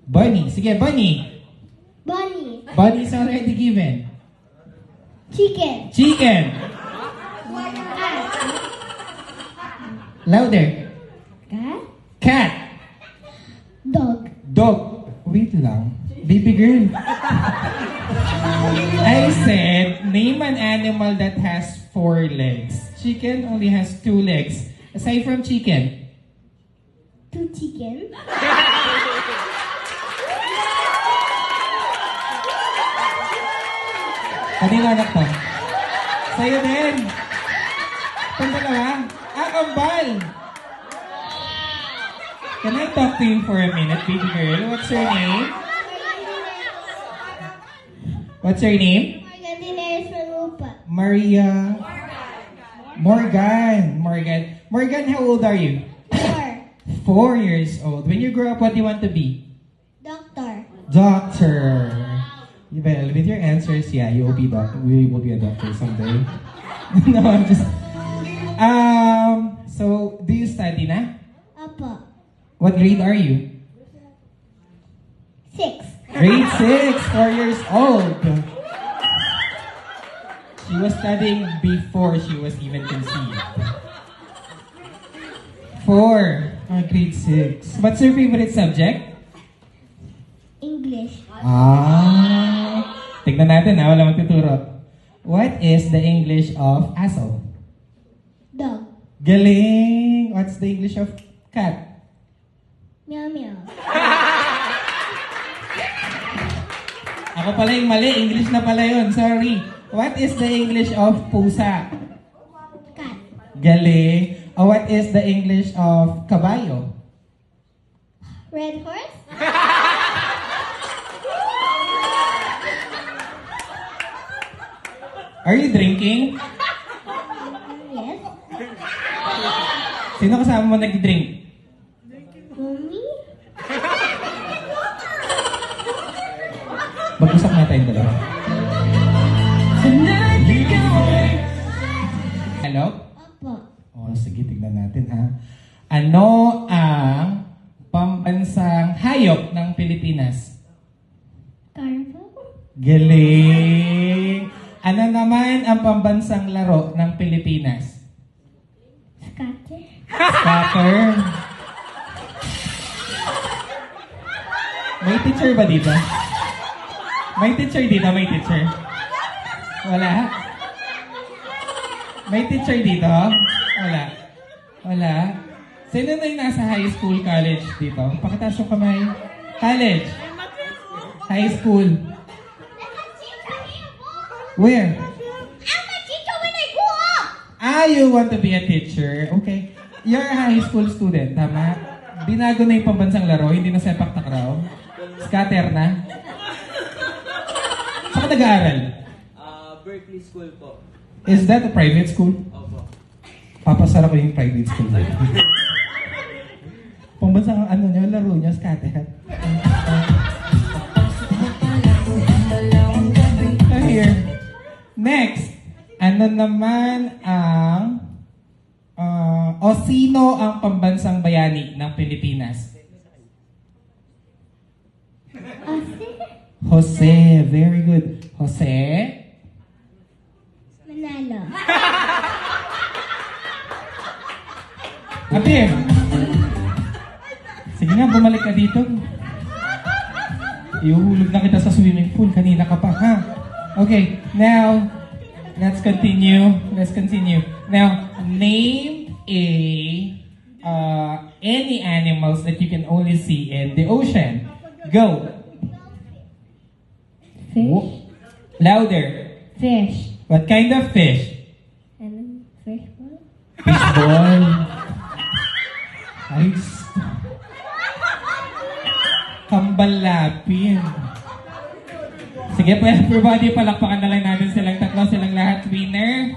Bunny. Sige, bunny. Bunny. Bunny is already given. Chicken. Chicken. Cat. Louder. Cat. Cat. Dog. Dog. Wait lang. Baby girl. I said, name an animal that has 4 legs. Chicken only has 2 legs. Aside from chicken. 2 chicken. Kanina anak to? Sa'yo din. Itong dalawa? Kambal. Can I talk to you for a minute, baby girl? What's your name? What's your name? Morgan Dinares Malupa. Maria. Morgan. Morgan, how old are you? 4. 4 years old. When you grow up, what do you want to be? Doctor. Doctor. Well, with your answers, yeah, you will be we will be a doctor someday. No, I'm just. So do you study na? Apa. What grade are you? 6. Grade 6, 4 years old. She was studying before she was even conceived. 4, grade 6. What's your favorite subject? English. Tignan natin ha, wala magtuturo. What is the English of aso? Dog. Galing! What's the English of cat? Meow meow. Ako pala yung mali, English na pala yun, sorry. What is the English of pusa? Cat. Galing! What is the English of kabayo? Red horse. Are you drinking? Yes. Sino kasama mo nag-drink? Mommy. Mag-usap na tayong dalawa. Hello? Apa. Sige, tignan natin ha. Ano ang pambansang hayop ng Pilipinas? Carnival. Galing! Ano naman ang pambansang laro ng Pilipinas? Scatter. Scatter. May teacher ba dito? May teacher dito? May teacher? Wala? May teacher dito? Wala? Wala? Sino na yung nasa high school, college dito? Pakitaas yung kamay. College. High school. Where? I'm a teacher when I grow up. You want to be a teacher. Okay. You're a high school student, tama? Binago na yung pambansang laro, hindi na sepak takraw. Scatter na. Saan ka nag-aaral? Berkeley School po. Is that a private school? Opo. Papasara ko yung private school. Pambansang ano nyo, laro nyo, scatter. Here. Next. Ano naman ang o sino ang pambansang bayani ng Pilipinas? Jose. Very good. Jose? Manalo. Ate. Sige nga, bumalik ka dito. Iuhulog na kita sa swimming pool. Kanina ka pa, ha? Okay, now, let's continue. Now, name any animals that you can only see in the ocean. Go. Fish. Louder. Fish. What kind of fish? And fish ball. Fishball. Ay, kambalapin. Sige po, everybody, palakpakan na lang natin silang tatlo, silang lahat winner.